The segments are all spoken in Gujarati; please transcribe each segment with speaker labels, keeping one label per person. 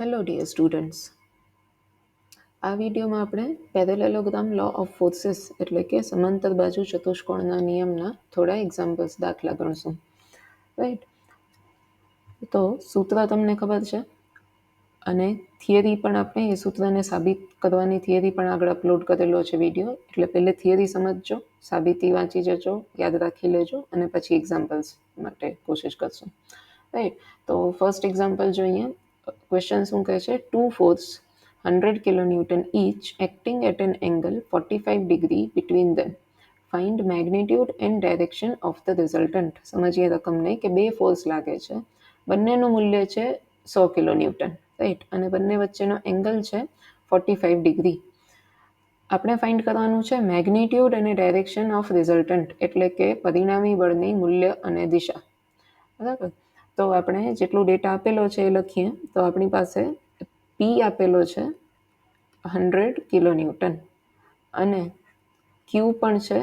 Speaker 1: હેલો ડિયર સ્ટુડન્ટ્સ, આ વિડીયોમાં આપણે પેરેલેલોગ્રામ લો ઓફ ફોર્સીસ એટલે કે સમાંતર બાજુ ચતુષ્કોણના નિયમના થોડા એક્ઝામ્પલ્સ દાખલા ગણશું. રાઈટ, તો સૂત્ર તમને ખબર છે અને થિયરી પણ આપણે એ સૂત્રને સાબિત કરવાની થિયરી પણ આગળ અપલોડ કરેલો છે વિડીયો, એટલે પહેલે થિયરી સમજજો, સાબિતી વાંચી જજો, યાદ રાખી લેજો અને પછી એક્ઝામ્પલ્સ માટે કોશિશ કરશું. રાઈટ, તો ફર્સ્ટ એક્ઝામ્પલ જોઈએ. ક્વેશ્ચન શું કહે છે? Two force 100 kilonewton each acting at an angle 45 degree between them. Find magnitude and direction of the resultant. સમજીએ રકમને કે બે ફોર્સ લાગે છે, બંનેનું મૂલ્ય છે 100 કિલોન્યુટન, રાઈટ, અને બંને વચ્ચેનો એંગલ છે 45 ડિગ્રી. આપણે ફાઇન્ડ કરવાનું છે મેગ્નિટ્યુડ અને ડાયરેક્શન ઓફ રિઝલ્ટન્ટ, એટલે કે પરિણામી બળની મૂલ્ય અને દિશા. બરાબર, તો આપણે જેટલું ડેટા આપેલો છે એ લખીએ. તો આપણી પાસે પી આપેલો છે 100 કિલોન્યુટન અને ક્યુ પણ છે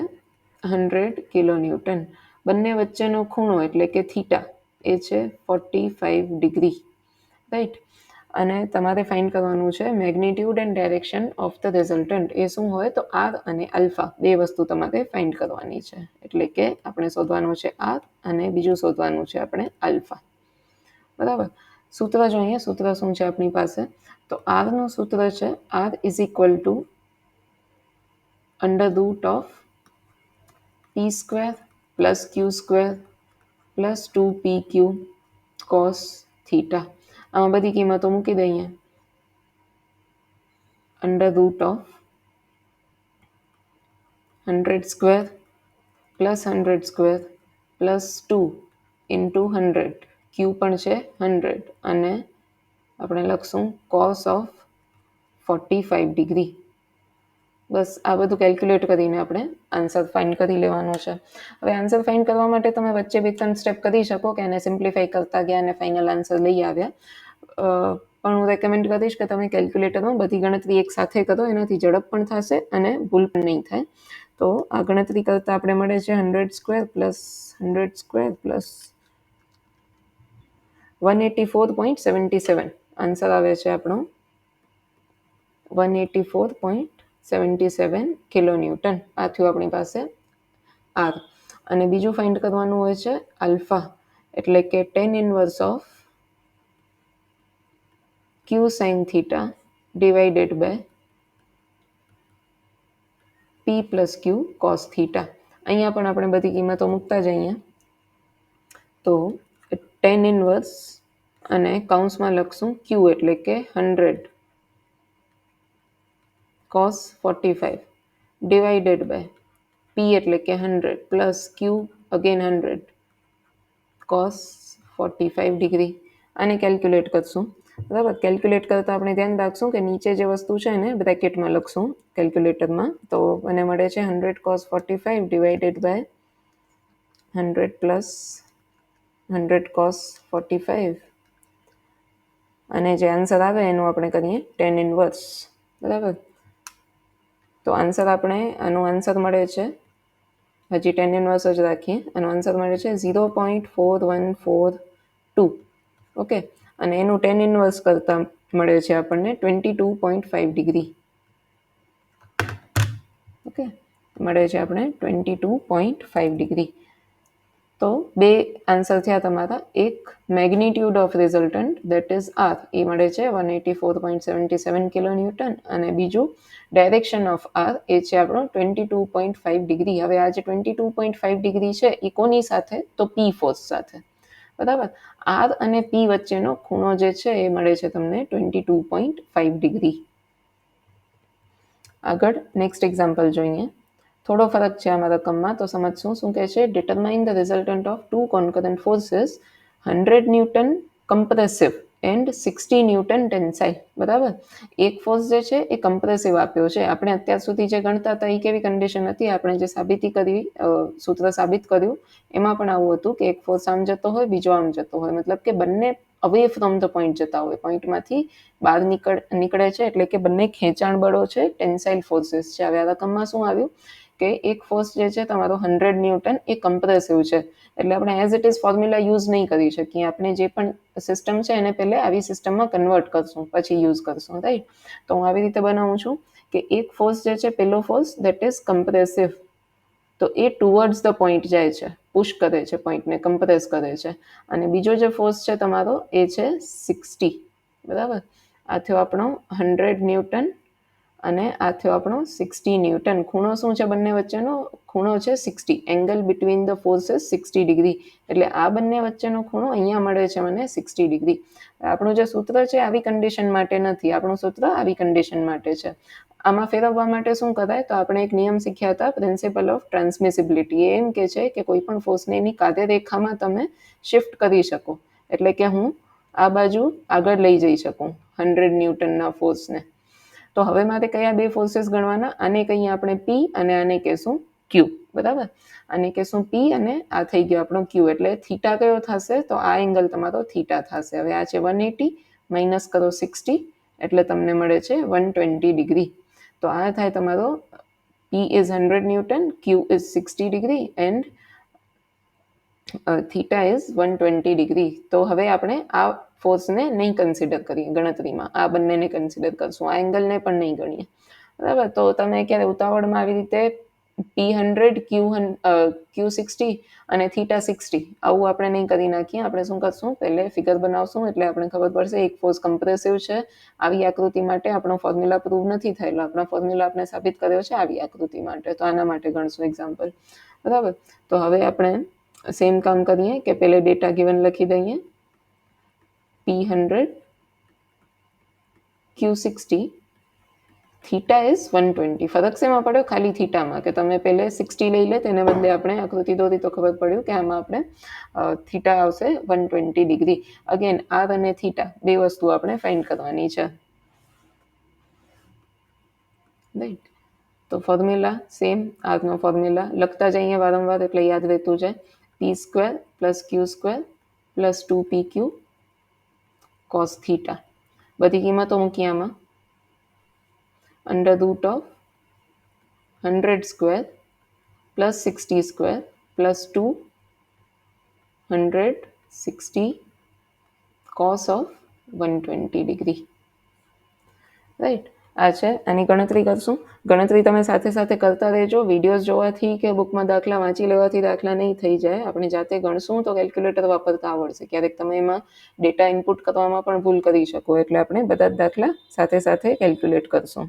Speaker 1: 100 કિલોન્યુટન. બંને વચ્ચેનો ખૂણો એટલે કે થીટા એ છે 45 ડિગ્રી, રાઈટ. અને તમારે ફાઇન્ડ કરવાનું છે magnitude and direction of the resultant. એ શું હોય? તો આર અને આલ્ફા બે વસ્તુ તમારે ફાઇન્ડ કરવાની છે. એટલે કે આપણે શોધવાનું છે આર અને બીજું શોધવાનું છે આપણે આલ્ફા. બરાબર, સૂત્ર જોઈએ. સૂત્ર શું છે આપણી પાસે? તો આરનું સૂત્ર છે R is equal to √ of P square plus Q square plus 2pq cos theta. આમાં બધી કિંમતો મૂકી દઈએ. √ Of 100 square plus 100 square plus 2 into 100, Q પણ છે 100, અને આપણે લખશું કોસ ઓફ 45 ડિગ્રી. બસ આ બધું કેલ્ક્યુલેટ કરીને આપણે આન્સર ફાઇન્ડ કરી લેવાનો છે. હવે આન્સર ફાઇન્ડ કરવા માટે તમે વચ્ચે 2-3 સ્ટેપ કરી શકો કે એને સિમ્પ્લિફાઈ કરતા ગયા અને ફાઇનલ આન્સર લઈ આવ્યા. પણ હું રેકમેન્ડ કરીશ કે તમે કેલ્ક્યુલેટરમાં બધી ગણતરી એક સાથે કરો, એનાથી ઝડપ પણ થશે અને ભૂલ પણ નહીં થાય. તો આ ગણતરી કરતાં આપણે મળે છે 100 square plus 100 square plus 184.77. Answer આવે છે આપણો 184.77 કિલોન્યુટન. આ થયું આપણી પાસે આર. અને બીજું ફાઇન્ડ કરવાનું હોય છે આલ્ફા, એટલે કે tan inverse of Q sine theta divided by P plus Q cos theta. અહીંયા પણ આપણે બધી કિંમતો મૂકતા જઈએ. તો tan ઇનવર્સ અને કૌંસમાં લખશું ક્યુ એટલે કે 100 કોસ 45 ડિવાઇડેડ બાય પી એટલે કે 100 પ્લસ ક્યુ અગેન 100 કોસ 45 ડિગ્રી. આને કેલ્ક્યુલેટ કરશું. બરાબર, કેલ્ક્યુલેટ કરતાં આપણે ધ્યાન રાખશું કે નીચે જે વસ્તુ છે એને બ્રેકેટમાં લખશું કેલ્ક્યુલેટરમાં. તો મને મળે છે 100 cos 45 divided by 100 plus 100 cos 45, અને જે આન્સર આવે એનું આપણે કરીએ tan ઇનવર્સ. બરાબર, તો આન્સર આપણે આનો આન્સર મળે છે, હજી tan ઇનવર્સ જ રાખીએ, આનો આન્સર મળે છે 0.4142. ઓકે, અને એનું tan ઇનવર્સ કરતાં મળે છે આપણને 22.5 ડિગ્રી. ઓકે, મળે છે આપણે 22.5 ડિગ્રી. તો બે આન્સર થયા તમારા. એક magnitude of resultant that is R, એ મળે છે 184.77 કિલોન્યુટન, અને બીજું ડાયરેક્શન ઓફ આર એ છે આપણો 22.5 ડિગ્રી. હવે આ જે 22.5 ડિગ્રી છે એ કોની સાથે? તો પી ફોર્સ સાથે. બરાબર, આર અને પી વચ્ચેનો ખૂણો જે છે એ મળે છે તમને 22.5 ડિગ્રી. આગળ નેક્સ્ટ એક્ઝામ્પલ જોઈએ. થોડો ફરક છે આમાં રકમમાં, તો સમજશું. શું કહે છે? Determine the resultant of two concurrent forces 100 newton compressive and 60 newton tensile. બરાબર, એક ફોર્સ જે છે એ કમ્પ્રેસિવ આપ્યો છે. આપણે અત્યાર સુધી જે ગણતા હતા એ કેવી કન્ડિશન હતી? આપણે જે સાબિતી કરી, સૂત્ર સાબિત કર્યું, એમાં પણ આવું હતું કે એક ફોર્સ આમ જતો હોય, બીજો આમ જતો હોય, મતલબ કે બંને અવે ફ્રોમ ધ પોઈન્ટ જતા હોય, પોઈન્ટમાંથી બહાર નીકળે છે, એટલે કે બંને ખેંચાણ બળો છે, ટેન્સાઇલ ફોર્સીસ છે. હવે આ રકમમાં શું આવ્યું કે એક ફોર્સ જે છે તમારો 100 ન્યૂટન એ કમ્પ્રેસિવ છે, એટલે આપણે as it is formula use નહીં કરી શકીએ. આપણે જે પણ સિસ્ટમ છે એને પહેલે આવી સિસ્ટમમાં કન્વર્ટ કરશું, પછી યુઝ કરશું, રાઈટ? તો હું આવી રીતે બનાવું છું કે એક ફોર્સ જે છે, પહેલો ફોર્સ દેટ ઇઝ કમ્પ્રેસિવ, તો એ ટુવર્ડ્સ ધ પોઈન્ટ જાય છે, પુશ કરે છે પોઈન્ટને, કમ્પ્રેસ કરે છે. અને બીજો જે ફોર્સ છે તમારો એ છે 60, બરાબર? આ થયો આપણો 100 ન્યૂટન અને આ થયો આપણો 60 ન્યૂટન. ખૂણો શું છે બંને વચ્ચેનો? ખૂણો છે 60. Angle between the forces 60 degree. એટલે આ બંને વચ્ચેનો ખૂણો અહીંયા મળે છે મને 60 ડિગ્રી. આપણું જે સૂત્ર છે આવી કન્ડિશન માટે નથી, આપણું સૂત્ર આવી કન્ડિશન માટે છે. આમાં ફેરવવા માટે શું કરાય? તો આપણે એક નિયમ શીખ્યા હતા, પ્રિન્સિપલ ઓફ ટ્રાન્સમિસિબિલિટી. એ એમ કે છે કે કોઈ પણ ફોર્સને એની કાર્યરેખામાં તમે શિફ્ટ કરી શકો. એટલે કે હું આ બાજુ આગળ લઈ જઈ શકું 100 ન્યૂટનના ફોર્સને. તો હવે મારે કયા બે ફોર્સીસ ગણવાના? આને કહીએ આપણે પી અને આને કહેશું ક્યુ, બરાબર? આને કહેશું પી અને આ થઈ ગયો આપણો ક્યુ. એટલે થીટા કયો થશે? તો આ એંગલ તમારો થીટા થશે. હવે આ છે 180 માઇનસ કરો 60 એટલે તમને મળે છે 120 ડિગ્રી. તો આ થાય તમારો P is 100 Newton, Q is 60 degree and theta is 120 degree. તો હવે આપણે આ ફોર્સને નહીં કન્સિડર કરીએ ગણતરીમાં, આ બંનેને કન્સિડર કરશું, આ એંગલને પણ નહીં ગણીએ, બરાબર? તો તમે ક્યારે ઉતાવળમાં આવી રીતે P100, Q60 અને થીટા 60 આવું આપણે નહીં કરી નાખીએ. આપણે શું કરશું? પહેલે ફિગર બનાવશું એટલે આપણે ખબર પડશે એક ફોર્સ કમ્પ્રેસિવ છે. આવી આકૃતિ માટે આપણો ફોર્મ્યુલા પ્રૂવ નથી થયેલો, આપણો ફોર્મ્યુલા આપણે સાબિત કર્યો છે આવી આકૃતિ માટે. તો આના માટે ગણશું એક્ઝામ્પલ, બરાબર? તો હવે આપણે સેમ કામ કરીએ કે પહેલે ડેટા ગિવન લખી દઈએ, P100, Q60, થીટા ઇઝ 120. ફરક શેમાં પડ્યો? ખાલી થીટામાં, કે તમે પહેલે 60 લઈ લે તેને બદલે આપણે આકૃતિ દોરી તો ખબર પડ્યું કે આમાં આપણે થીટા આવશે 120 ડિગ્રી. અગેન આર અને થીટા બે વસ્તુ આપણે ફાઇન્ડ કરવાની છે, રાઈટ? તો ફોર્મ્યુલા સેમ, આરનો ફોર્મ્યુલા લખતા જઈએ વારંવાર એટલે યાદ રહેતું જાય. P² + Q² + 2PQ cos theta. બધી કિંમતો મૂકી આમાં. √100² + 60² + 260 cos of 120 ડિગ્રી, રાઈટ? આ છે, આની ગણતરી કરશું. ગણતરી તમે સાથે સાથે કરતા રહેજો. વિડીયોઝ જોવાથી કે બુકમાં દાખલા વાંચી લેવાથી દાખલા નહીં થઈ જાય. આપણે જાતે ગણશું તો કેલ્ક્યુલેટર વાપરતા આવડશે. ક્યારેક તમે એમાં ડેટા ઇનપુટ કરવામાં પણ ભૂલ કરી શકો, એટલે આપણે બધા જ દાખલા સાથે સાથે કેલ્ક્યુલેટ કરશું.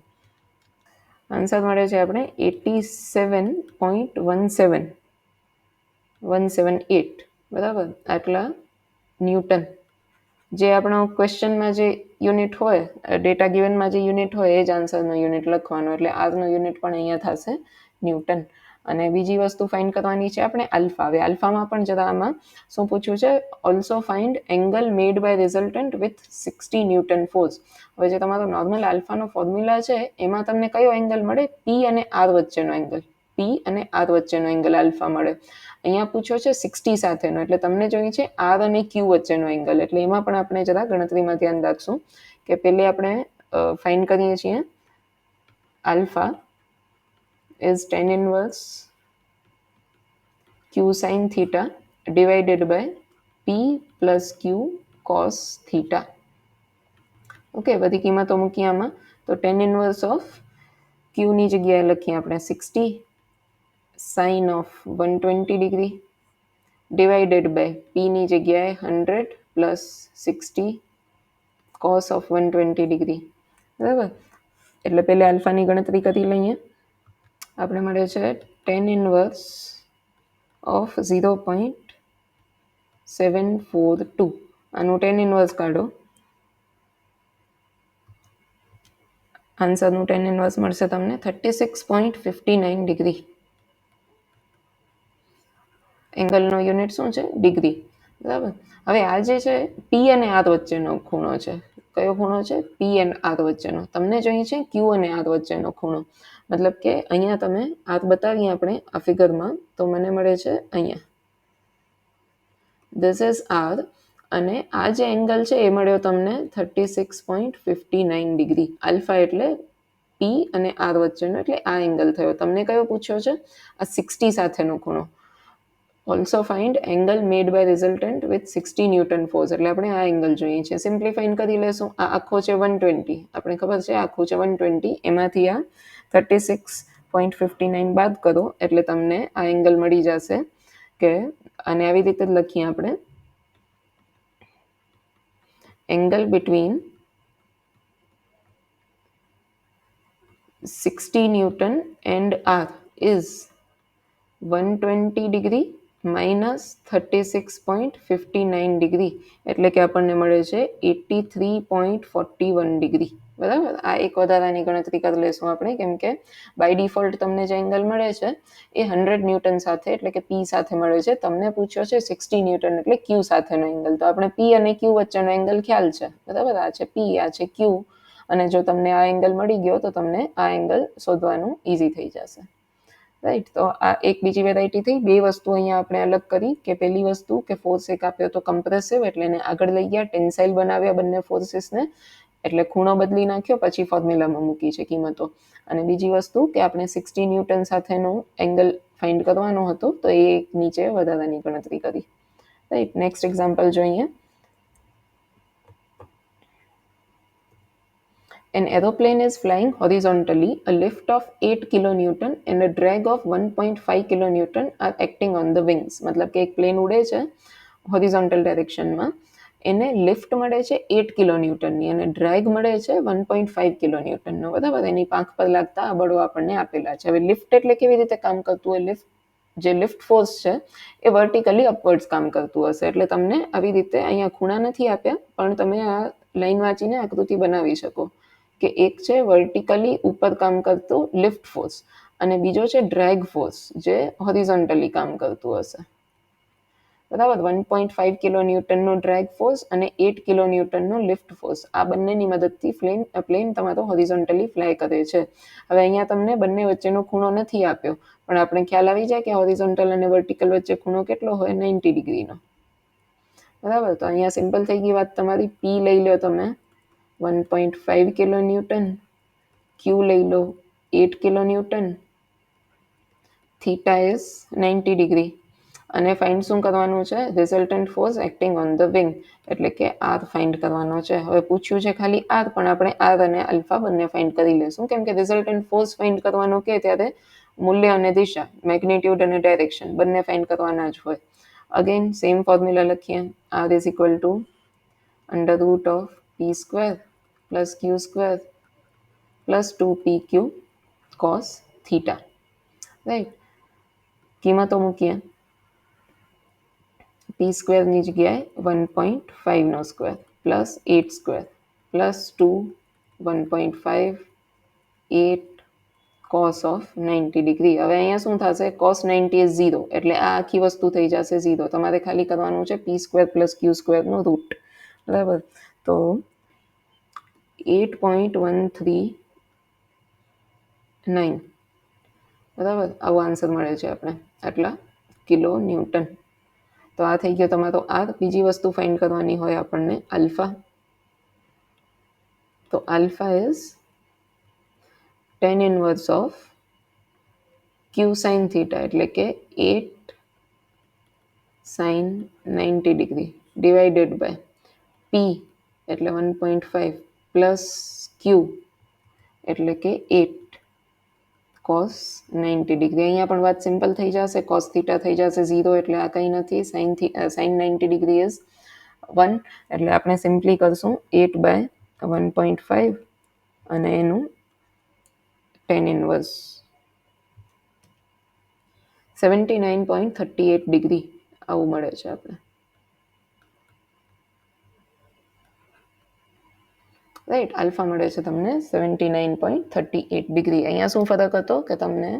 Speaker 1: આન્સર મળે છે આપણે 87.178, બરાબર? આટલા ન્યૂટન. જે આપણો ક્વેશ્ચનમાં જે યુનિટ હોય, ડેટા ગિવનમાં જે યુનિટ હોય એ જ આન્સરનો યુનિટ લખવાનો. એટલે આરનો યુનિટ પણ અહીંયા થશે ન્યૂટન. અને બીજી વસ્તુ ફાઇન્ડ કરવાની છે આપણે આલ્ફા. હવે આલ્ફામાં પણ જરા આમાં શું પૂછ્યું છે? Also find angle made by resultant with 60 newton force. હવે જે તમારો નોર્મલ આલ્ફાનો ફોર્મ્યુલા છે એમાં તમને કયો એંગલ મળે? પી અને આર વચ્ચેનો એંગલ. પી અને આર વચ્ચેનો એંગલ આલ્ફા મળે. અહીંયા પૂછ્યો છે 60 સાથેનો, એટલે તમને જોઈએ છે આર અને ક્યુ વચ્ચેનો એંગલ. એટલે એમાં પણ આપણે જરા ગણતરીમાં ધ્યાન રાખશું કે પહેલે આપણે ફાઇન્ડ કરીએ છીએ alpha is tan inverse Q sin theta divided by P plus Q cos theta. Okay, બધી કિંમતો મૂકીએ આમાં. તો tan inverse of Q ની જગ્યાએ લખીએ આપણે 60 sin of 120 degree divided by P ની જગ્યાએ 100 plus 60 cos of 120 ડિગ્રી, બરાબર? એટલે પહેલે આલ્ફાની ગણતરી કરી લઈએ. આપણે મળે છે tan inverse of 0.742. આનું tan inverse કાઢો. આન્સરનું tan inverse મળશે તમને 36.59 ડિગ્રી. એંગલનો યુનિટ શું છે? ડિગ્રી, બરાબર? હવે આ જે છે પી અને આર વચ્ચેનો ખૂણો છે. કયો ખૂણો છે? પી અને આર વચ્ચેનો. તમને જોઈએ છે ક્યુ અને આર વચ્ચેનો ખૂણો. મતલબ કે અહીંયા તમે આર બતાવીએ આપણે આ ફિગરમાં તો મને મળે છે અહીંયા ધીસ ઇઝ આર, અને આ જે એંગલ છે એ મળ્યો તમને 36.59 ડિગ્રી. આલ્ફા એટલે પી અને આર વચ્ચેનો, એટલે આ એંગલ થયો. તમને કયો પૂછ્યો છે? આ 60 સાથેનો ખૂણો. Also find angle made by resultant with 60 newton force. એટલે આપણે આ એંગલ જોઈએ છે. સિમ્પ્લિફાઈન કરી લેશું. આ આખો છે 120, આપણે ખબર છે આખું છે 120, એમાંથી આ 36.59 બાદ કરો એટલે તમને આ એંગલ મળી જશે. કે અને આવી રીતે જ લખીએ આપણે, angle between 60 newton and R is 120 degree minus 36.59 degree, એટલે કે આપણને મળે છે 83.41 ડિગ્રી. બરાબર. આ એક વધારાની ગણતરી કરી લેશું આપણે, કેમ કે બાય ડિફોલ્ટ તમને જે એંગલ મળે છે એ 100 ન્યૂટન સાથે એટલે કે પી સાથે મળે છે. તમને પૂછ્યો છે 60 ન્યૂટન એટલે ક્યુ સાથેનો એંગલ, તો આપણે પી અને ક્યુ વચ્ચેનો એંગલ ખ્યાલ છે. બરાબર. આ છે પી, આ છે ક્યુ, અને જો તમને આ એંગલ મળી ગયો તો તમને આ એંગલ શોધવાનું ઇઝી થઈ જશે. રાઈટ. તો આ એક બીજી વેરાયટી થઈ. બે વસ્તુ અહીંયા આપણે અલગ કરી, કે પહેલી વસ્તુ કે ફોર્સ એક આપ્યો તો કમ્પ્રેસિવ એટલે એને આગળ લઈ ગયા, ટેન્સાઇલ બનાવ્યા બંને ફોર્સીસને, એટલે ખૂણો બદલી નાખ્યો, પછી ફોર્મ્યુલામાં મૂકી છે કિંમતો. અને બીજી વસ્તુ કે આપણે 60 ન્યૂટન સાથેનો એંગલ ફાઇન્ડ કરવાનો હતો, તો એ એક નીચે વધારાની ગણતરી કરી. રાઈટ. નેક્સ્ટ એક્ઝામ્પલ જોઈએ. An aeroplane is flying horizontally. A lift of 8 kilonewton and a drag of 1.5 kilonewton are acting on the wings. મતલબ કે એક પ્લેન ઉડે છે હોરિઝોન્ટલ ડાયરેક્શનમાં, એને લિફ્ટ મળે છે 8 કિલોન્યૂટનની અને ડ્રેગ મળે છે 1.5 કિલોન્યૂટનનો. બરાબર. એની પાંખ પર લાગતા આ બળો આપણને આપેલા છે. હવે લિફ્ટ એટલે કેવી રીતે કામ કરતું હોય? જે લિફ્ટ ફોર્સ છે એ વર્ટિકલી અપવર્ડ્સ કામ કરતું હશે. એટલે તમને આવી રીતે અહીંયા ખૂણા નથી આપ્યા, પણ તમે આ લાઈન વાંચીને આકૃતિ બનાવી શકો કે એક છે વર્ટિકલી ઉપર કામ કરતું લિફ્ટ ફોર્સ અને બીજો છે ડ્રેગ ફોર્સ જે હોરિઝોન્ટલી કામ કરતું હશે. બરાબર. 1.5 કિલો ન્યૂટનનો ડ્રેગ ફોર્સ અને 8 કિલો ન્યૂટનનો લિફ્ટ ફોર્સ, આ બંનેની મદદથી પ્લેન તમારો હોરિઝોન્ટલી ફ્લાય કરે છે. હવે અહીંયા તમને બંને વચ્ચેનો ખૂણો નથી આપ્યો, પણ આપણે ખ્યાલ આવી જાય કે હોરિઝોન્ટલ અને વર્ટિકલ વચ્ચે ખૂણો કેટલો હોય? 90 ડિગ્રીનો. બરાબર. તો અહીંયા સિમ્પલ થઈ ગઈ વાત તમારી. પી લઈ લો તમે 1.5 કિલો ન્યૂટન, ક્યુ લઈ લો 8 kilo newton, theta is 90 degree, અને ફાઇન્ડ શું કરવાનું છે? Resultant force acting on the wing, એટલે કે આર ફાઇન્ડ કરવાનો છે. હવે પૂછ્યું છે ખાલી આર, પણ આપણે આર અને આલ્ફા બંને ફાઇન્ડ કરી લેશું, કેમ કે રિઝલ્ટન્ટ ફોર્સ ફાઇન્ડ કરવાનો કે ત્યારે મૂલ્ય અને દિશા, મેગ્નિટ્યુડ અને ડાયરેક્શન બંને ફાઇન્ડ કરવાના જ હોય. અગેન સેમ ફોર્મ્યુલા લખીએ. R is equal to under root of P square plus Q square plus 2pq cos theta. Right. કિંમતો મૂકીએ. પી સ્ક્વેરની જગ્યાએ 1.5નો square plus 8 square plus 2 1.5 8 cos of 90 degree. હવે અહીંયા શું થશે? cos 90 ઇઝ 0, એટલે આ આખી વસ્તુ થઈ જશે 0. તમારે ખાલી કરવાનું છે પી સ્ક્વેર પ્લસ ક્યુ સ્ક્વેરનો રૂટ. બરાબર. તો 8.139, બરાબર, આવો આન્સર મળે છે આપણે, આટલા કિલો ન્યૂટન. તો આ થઈ ગયો તમારો આર. બીજી વસ્તુ ફાઇન્ડ કરવાની હોય આપણને આલ્ફા. તો alpha is tan inverse of Q sine theta, એટલે કે 8 sine 90 degree divided by P એટલે 1.5 પ્લસ ક્યુ એટલે કે 8 cos 90 ડિગ્રી. અહીંયા પણ વાત સિમ્પલ થઈ જશે. cos થીટા થઈ જશે 0, એટલે આ કંઈ નથી. સાઇન 90 ડિગ્રી ઇઝ 1, એટલે આપણે સિમ્પલી કરશું 8/1.5 અને એનું tan ઇનવર્સ 79.38 ડિગ્રી આવું મળે છે આપણે. રાઈટ. આલ્ફા મળે છે તમને 79.38 ડિગ્રી. અહીંયા શું ફરક હતો કે તમને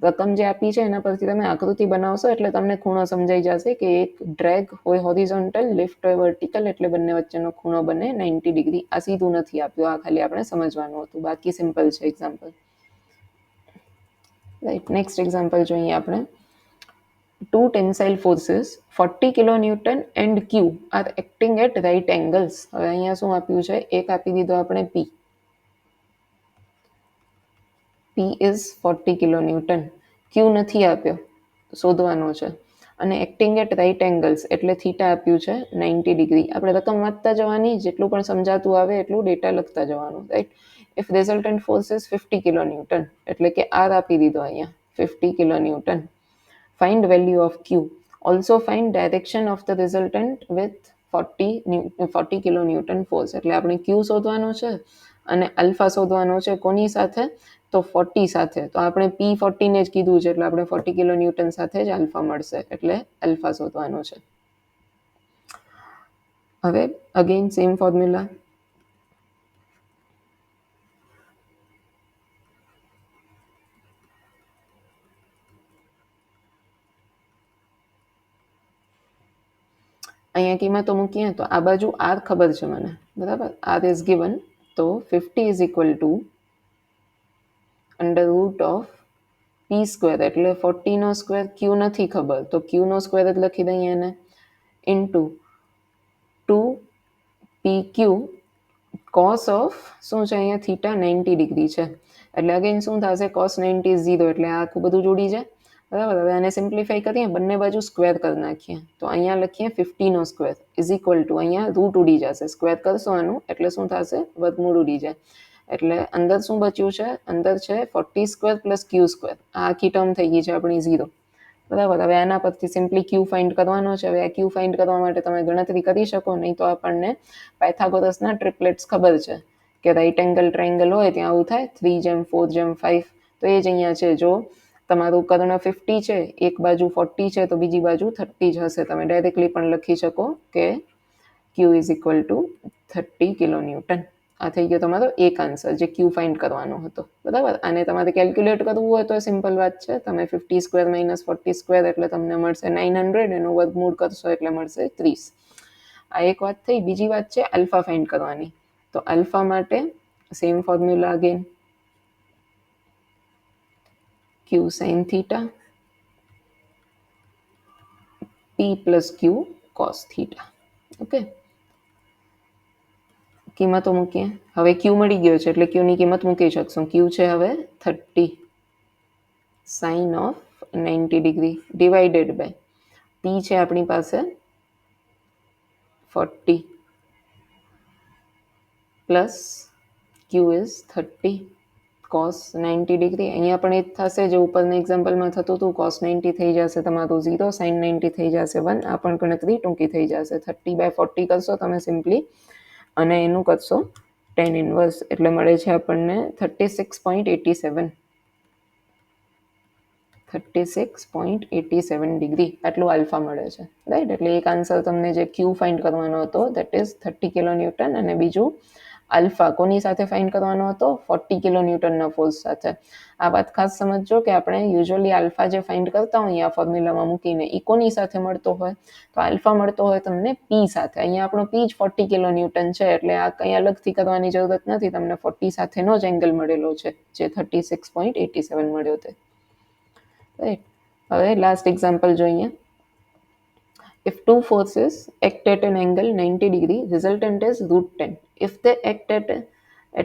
Speaker 1: રકમ જે આપી છે એના પરથી તમે આકૃતિ બનાવશો એટલે તમને ખૂણો સમજાઈ જશે કે એક ડ્રેગ હોય હોરિઝોન્ટલ, લિફ્ટ હોય વર્ટિકલ, એટલે બંને વચ્ચેનો ખૂણો બને 90 ડિગ્રી. આ સીધું નથી આપ્યું, આ ખાલી આપણે સમજવાનું હતું, બાકી સિમ્પલ છે એક્ઝામ્પલ. રાઈટ. નેક્સ્ટ એક્ઝામ્પલ જોઈએ આપણે. Two tensile forces 40 kilonewton and Q are acting at right angles. હવે અહીંયા શું આપ્યું છે? એક આપી દીધો આપણે P. P is 40 kilonewton. Q નથી આપ્યો. શોધવાનો છે અને એક્ટિંગ એટ રાઇટ એંગલ્સ એટલે થીટા આપ્યું છે 90 ડિગ્રી. આપણે રકમ વાંચતા જવાની, જેટલું પણ સમજાતું આવે એટલું ડેટા લખતા જવાનું, right. If resultant force is 50 kilo newton, એટલે કે આર આપી દીધો અહીંયા 50 kilo newton. Find value of Q. Also find direction of the resultant with 40 kilo newton force. એટલે આપણે ક્યુ શોધવાનો છે અને અલ્ફા શોધવાનો છે કોની સાથે? તો 40 સાથે. તો આપણે P40 ને જ કીધું છે એટલે આપણે 40 કિલો ન્યૂટન સાથે જ આલ્ફા મળશે, એટલે આલ્ફા શોધવાનો છે. હવે અગેન સેમ ફોર્મ્યુલા. અહીંયા કિંમતો મૂકીએ તો આ બાજુ આર ખબર છે મને, બરાબર. આર ઇઝ ગિવન, તો 50 is equal to under root of P square, એટલે 40 નો સ્ક્વેર, ક્યુ નથી ખબર તો ક્યુ નો સ્ક્વેર જ લખી દઈએ એને, ઇન્ટુ 2pq કોસ ઓફ શું છે અહીંયા થીટા 90 ડિગ્રી છે, એટલે અગેન શું થશે કોસ 90 0, એટલે આ આખું બધું જોડી જાય, બરાબર. હવે આને સિમ્પ્લિફાઈ કરીએ, બંને બાજુ સ્ક્વેર કરી નાખીએ, તો અહીંયા લખીએ 50 નો સ્ક્વેર ઇઝ ઇક્વલ ટુ, અહીંયા રૂટ ઉડી જશે, સ્ક્વેર કરશો આનું એટલે શું થશે વર્ગમૂળ ઉડી જાય, એટલે અંદર શું બચ્યું છે, અંદર છે 40 સ્ક્વેર પ્લસ ક્યુ સ્ક્વેર, આ આખી ટર્મ થઈ ગઈ છે આપણી 0, બરાબર. હવે આના પરથી સિમ્પલી ક્યુ ફાઇન્ડ કરવાનો છે. હવે આ ક્યુ ફાઇન્ડ કરવા માટે તમે ગણતરી કરી શકો, નહીં તો આપણને પાયથાગોરસના ટ્રિપલેટ્સ ખબર છે કે રાઇટ એંગલ ટ્રાયંગલ હોય ત્યાં આવું થાય, 3:4:5, તો એ જ અહીંયા છે. જો તમારું કર્ણ 50 છે, એક બાજુ 40 છે, તો બીજી બાજુ 30 જ હશે. તમે ડાયરેક્ટલી પણ લખી શકો કે Q is equal to 30 kilo newton. આ થઈ ગયો તમારો એક આન્સર, જે ક્યુ ફાઇન્ડ કરવાનો હતો, બરાબર. આને તમારે કેલ્ક્યુલેટ કરવું હોય તો સિમ્પલ વાત છે, તમે 50 સ્ક્વેર માઇનસ 40 સ્ક્વેર એટલે તમને મળશે 900, એનું વર્ગમૂળ કરશો એટલે મળશે 30. આ એક વાત થઈ. બીજી વાત છે આલ્ફા ફાઇન્ડ કરવાની. તો આલ્ફા માટે same formula again, Q sine theta P plus Q cos theta. Okay, કિંમતો મૂકીએ. હવે ક્યુ મળી ગયો છે એટલે ક્યુની કિંમત મૂકી શકશું. ક્યુ છે હવે 30 sine of 90 degree divided by P છે આપણી પાસે 40 plus Q is 30 cos 90 degree. અહીંયા પણ એ જ થશે જે ઉપરના એક્ઝામ્પલમાં થતું હતું, કોસ 90 થઈ જશે તમારું 0, સાઇન 90 થઈ જશે 1. આ પણ ગણતરી ટૂંકી થઈ જશે. 30/40 કરશો તમે સિમ્પલી, અને એનું કરશો tan ઇનવર્સ, એટલે મળે છે આપણને 36.87 ડિગ્રી. આટલું આલ્ફા મળે છે, રાઈટ. એટલે એક આન્સર તમને જે ક્યુ ફાઇન્ડ કરવાનો હતો દેટ ઇઝ 30 કિલો ન્યૂટન, અને બીજું આલ્ફા કોની સાથે ફાઇન્ડ કરવાનો હતો? 40 કિલો ન્યૂટનના ફોર્સ સાથે. આ વાત ખાસ સમજજો કે આપણે યુઝ્યુઅલી આલ્ફા જે ફાઇન્ડ કરતા હોઈએ આ ફોર્મ્યુલામાં મૂકીને, એ કોની સાથે મળતો હોય? તો આલ્ફા મળતો હોય તમને પી સાથે. અહીંયા આપણો પી જ 40 કિલો ન્યૂટન છે, એટલે આ કંઈ અલગથી કરવાની જરૂરત નથી, તમને 40 સાથેનો જ એંગલ મળેલો છે, જે 36.87 મળ્યો તે, રાઈટ. હવે લાસ્ટ એક્ઝામ્પલ જોઈએ. If two forces act at an angle 90 degree, resultant is √10. If they act at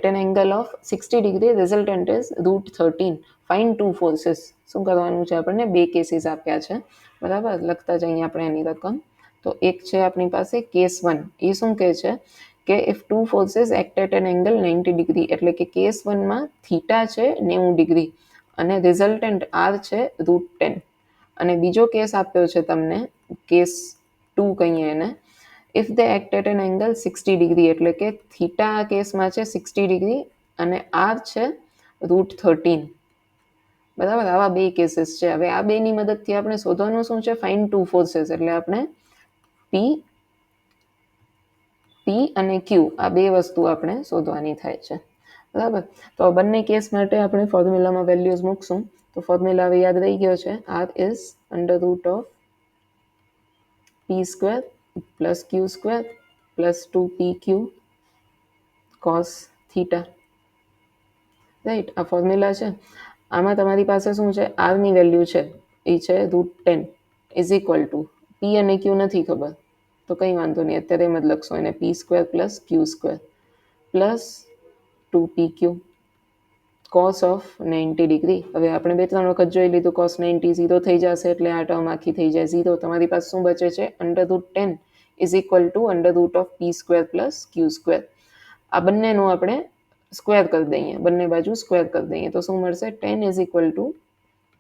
Speaker 1: an angle of 60 degree, resultant is √13. Find two forces. શું કરવાનું છે આપણને? બે કેસીસ આપ્યા છે, બરાબર. લખતા જઈએ આપણે એની રકમ. તો એક છે આપણી પાસે કેસ 1. એ શું કહે છે કે if two forces act at an angle 90 degree, એટલે કે કેસ 1માં થીટા છે 90 ડિગ્રી અને રિઝલ્ટન્ટ આર છે √10. અને બીજો કેસ આપ્યો છે તમને, કેસ 2 કહીએ એને. If they act at an angle 60 degree, એટલે કે થીટા આ કેસમાં છે 60 ડિગ્રી અને આર છે √13, બરાબર. આવા બે કેસીસ છે. હવે આ બેની મદદથી આપણે શોધવાનું શું છે? Find two forces. એટલે આપણે પી અને ક્યુ, આ બે વસ્તુ આપણે શોધવાની થાય છે, બરાબર. તો બંને કેસ માટે આપણે ફોર્મ્યુલામાં વેલ્યુઝ મૂકશું. તો ફોર્મ્યુલા હવે યાદ રહી ગયો છે. R is under root of P square plus Q square plus 2pq cos theta, right. આ ફોર્મ્યુલા છે. આમાં તમારી પાસે શું છે? આરની વેલ્યુ છે એ છે √10 ઇઝ ઇક્વલ ટુ, પી અને ક્યુ નથી ખબર તો કંઈ વાંધો નહીં, અત્યારે એમ જ લખશો એને, P square plus Q square plus 2pq cos of 90 degree. હવે આપણે 2-3 વખત જોઈ લીધું, cos 90 0 થઈ જશે એટલે આ ટર્મ આખી થઈ જાય 0. તમારી પાસે શું બચે છે? √10 is equal two √p² plus q². આ બંનેનું આપણે સ્ક્વેર કરી દઈએ, બંને બાજુ સ્ક્વેર કરી દઈએ તો શું મળશે? 10 is equal two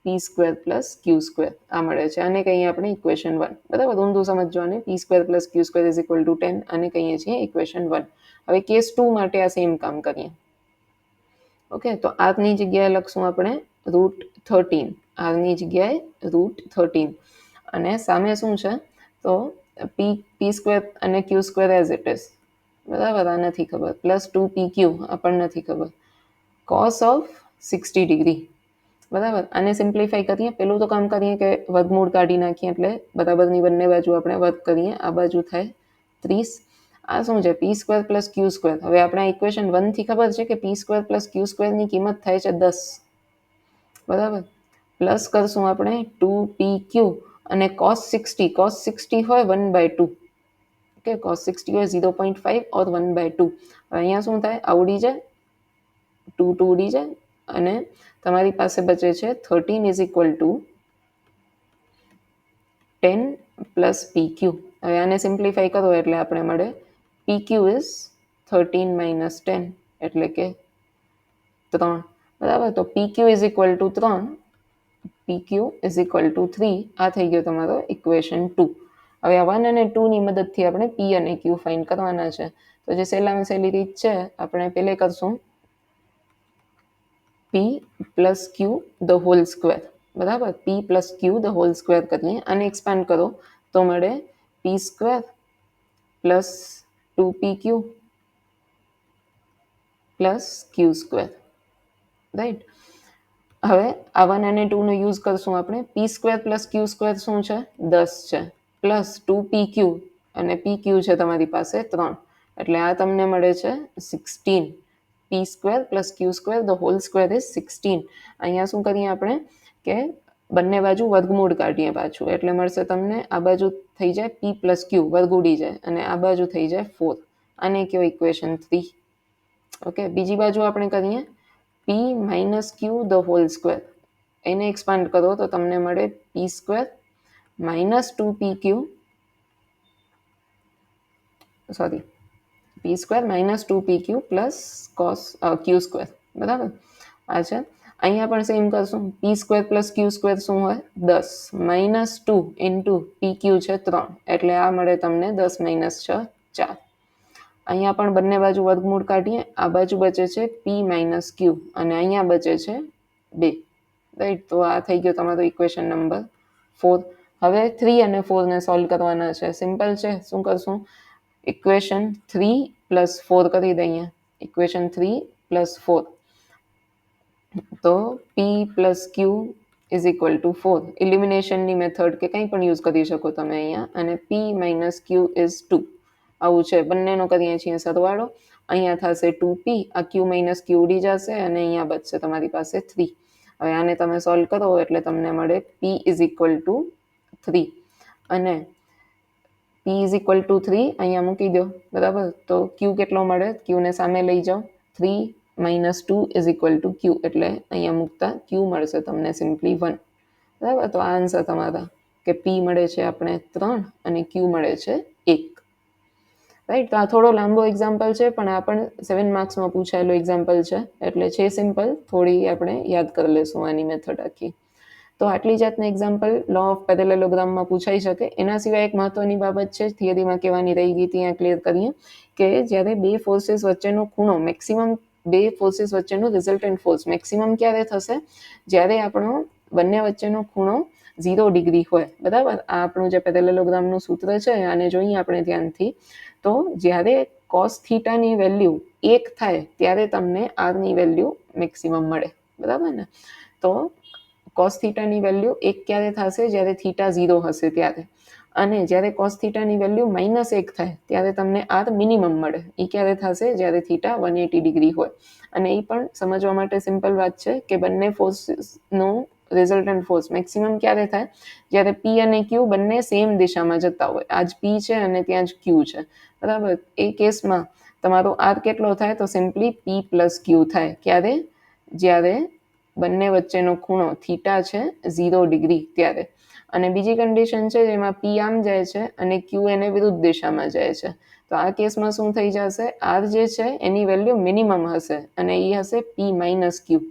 Speaker 1: p² plus q². આ મળે છે. આને કહીએ આપણે ઇક્વેશન 1. બરાબર, ઊંધું સમજવાને. p² plus q² is equal two 10 આને કહીએ છીએ ઇક્વેશન 1. હવે કેસ 2 માટે આ સેમ કામ કરીએ. ઓકે, તો આરની જગ્યાએ લખશું આપણે √13. આરની જગ્યાએ √13 અને સામે શું છે? તો p² અને q² એઝ ઇટ ઇઝ. બરાબર, આ નથી ખબર. પ્લસ 2pq આ પણ નથી ખબર. cos of 60 degree. બરાબર, આને સિમ્પ્લિફાઈ કરીએ. પેલું તો કામ કરીએ કે વર્ગમૂળ કાઢી નાખીએ, એટલે બરાબરની બંને બાજુ આપણે વર્ગ કરીએ. આ બાજુ થાય 30. આ શું છે? p² plus q². હવે આપણે ઇક્વેશન 1 થી ખબર છે કે p² પ્લસ q² ની કિંમત થાય છે 10. બરાબર, પ્લસ કરશું આપણે 2pq અને cos 60 હોય 1/2. ઓકે, cos 60 હોય 0.5 ઓર 1/2. હવે અહીંયા શું થાય? આવડી જાય 2 ઉડી જાય અને તમારી પાસે બચે છે 13 is equal two 10 plus pq. હવે આને સિમ્પ્લિફાઈ કરો એટલે આપણે મળે pq ઇઝ 13 માઇનસ 10 એટલે કે 3. બરાબર, તો pq is equal two 3, pq is equal two 3. આ થઈ ગયો તમારો ઇક્વેશન 2. હવે આ 1 અને 2 ની મદદથી આપણે p અને q ફાઇન્ડ કરવાના છે. તો જે સહેલામાં સહેલી રીત છે, આપણે પહેલે કરશું p plus q the whole square. બરાબર, p plus q the whole square કરીએ. આને એક્સપાન્ડ કરો તો મળે p² plus 2pq plus q². Right, હવે આ 1 અને 2 નો યુઝ કરશું આપણે. p² પ્લસ q² શું છે? 10 છે. પ્લસ 2pq અને pq છે તમારી પાસે 3, એટલે આ તમને મળે છે 16. p² plus q² the whole square is 16. અહીંયા શું કરીએ આપણે કે બંને બાજુ વર્ગમૂળ કાઢીએ પાછું, એટલે મળશે તમને આ બાજુ થઈ જાય p પ્લસ q, વર્ગ ઉડી જાય, અને આ બાજુ થઈ જાય 4. આને કયો ઇક્વેશન 3. ઓકે, બીજી બાજુ આપણે કરીએ p minus q the whole square. એને એક્સપાન્ડ કરો તો તમને મળે p² minus 2pq, sorry, p² minus 2pq plus cos q². બરાબર, આ છે. અહીંયા પણ સેમ કરશું. p² પ્લસ q² શું હોય? 10 માઇનસ 2 ઇન્ટુ pq છે 3, એટલે આ મળે તમને 10 માઇનસ 6 4. અહીંયા પણ બંને બાજુ વર્ગમૂળ કાઢીએ. આ બાજુ બચે છે p માઇનસ q અને અહીંયા બચે છે 2. રાઈટ, તો આ થઈ ગયો તમારો ઇક્વેશન નંબર 4. હવે 3 અને 4 ને સોલ્વ કરવાના છે. સિમ્પલ છે. શું કરશું? ઇક્વેશન 3 પ્લસ 4 કરી દઈએ. ઇક્વેશન 3 પ્લસ 4, તો p plus q is equal to 4. ઇલિમિનેશનની મેથડ કે કંઈ પણ યુઝ કરી શકો તમે અહીંયા. અને p માઇનસ q ઇઝ 2. આવું છે. બંનેનો કરીએ છીએ સરવાળો. અહીંયા થશે 2p, આ q માઇનસ q ઉડી જશે અને અહીંયા બચશે તમારી પાસે 3. હવે આને તમે સોલ્વ કરો એટલે તમને મળે p ઇઝ ઇક્વલ ટુ 3 અને p ઇઝ ઇક્વલ ટુ 3 અહીંયા મૂકી દો. બરાબર, તો q કેટલો મળે? q ને સામે લઈ જાઓ. 3 minus 2 is equal two q, એટલે અહીંયા મૂકતા q મળશે તમને સિમ્પલી 1. બરાબર, તો આ આન્સર તમારા કે p મળે છે આપણે 3 અને q મળે છે 1. રાઈટ, તો આ થોડો લાંબો એક્ઝામ્પલ છે, પણ આ પણ 7 માર્ક્સમાં પૂછાયેલો એક્ઝામ્પલ છે, એટલે છે સિમ્પલ. થોડી આપણે યાદ કરી લેશું આની મેથડ આખી. તો આટલી જાતના એક્ઝામ્પલ લો ઓફ પેરેલેલોગ્રામમાં પૂછાઈ શકે. એના સિવાય એક મહત્વની બાબત છે, થિયરીમાં કહેવાની રહી ગઈ, ત્યાં ક્લિયર કરીએ કે જ્યારે બે ફોર્સીસ વચ્ચેનો ખૂણો મેક્સિમમ, બે ફોર્સીસ વચ્ચેનો રિઝલ્ટન્ટ ફોર્સ મેક્સિમમ ક્યારે થશે? જ્યારે આપણો બંને વચ્ચેનો ખૂણો 0 ડિગ્રી હોય. બરાબર, આ આપણું જે પેરેલેલોગ્રામનું સૂત્ર છે, આને જોઈએ આપણે ધ્યાનથી. તો જ્યારે કોસ થીટાની વેલ્યુ 1 થાય ત્યારે તમને આરની વેલ્યુ મેક્સિમમ મળે. બરાબર ને? તો કોસ થીટાની વેલ્યુ 1 ક્યારે થશે? જ્યારે થીટા 0 હશે ત્યારે. અને જ્યારે કોસ થીટાની વેલ્યુ -1 થાય ત્યારે તમને આર મિનિમમ મળે. એ ક્યારે થશે? જ્યારે થીટા 180 ડિગ્રી હોય. અને એ પણ સમજવા માટે સિમ્પલ વાત છે કે બંને ફોર્સનો રિઝલ્ટન્ટ ફોર્સ મેક્સિમમ ક્યારે થાય? જ્યારે p અને q બંને સેમ દિશામાં જતા હોય. આ જ p છે અને ત્યાં જ q છે. બરાબર, એ કેસમાં તમારો આર કેટલો થાય? તો સિમ્પલી p પ્લસ q થાય. ક્યારે? જ્યારે બંને વચ્ચેનો ખૂણો થીટા છે 0 ડિગ્રી ત્યારે. અને બીજી કન્ડિશન છે જેમાં પી આમ જાય છે અને ક્યુ એને વિરુદ્ધ દિશામાં જાય છે. તો આ કેસમાં શું થઈ જશે, આર જે છે એની વેલ્યુ મિનિમમ હશે અને એ હશે પી માઇનસ ક્યુ.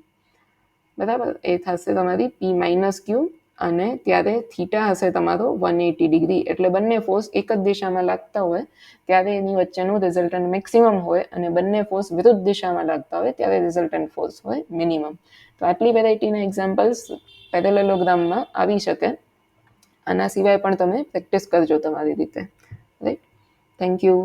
Speaker 1: બરાબર, એ થશે તમારી પી માઇનસ ક્યુ અને ત્યારે થીટા હશે તમારો 180 ડિગ્રી. એટલે બંને ફોર્સ એક જ દિશામાં લાગતા હોય ત્યારે એની વચ્ચેનું રિઝલ્ટન્ટ મેક્સિમમ હોય અને બંને ફોર્સ વિરુદ્ધ દિશામાં લાગતા હોય ત્યારે રિઝલ્ટન્ટ ફોર્સ હોય મિનિમમ. તો આટલી વેરાયટીના એક્ઝામ્પલ્સ પેરેલેલોગ્રામમાં આવી શકે. આના સિવાય પણ તમે પ્રેક્ટિસ કરજો તમારી રીતે. Right, thank you.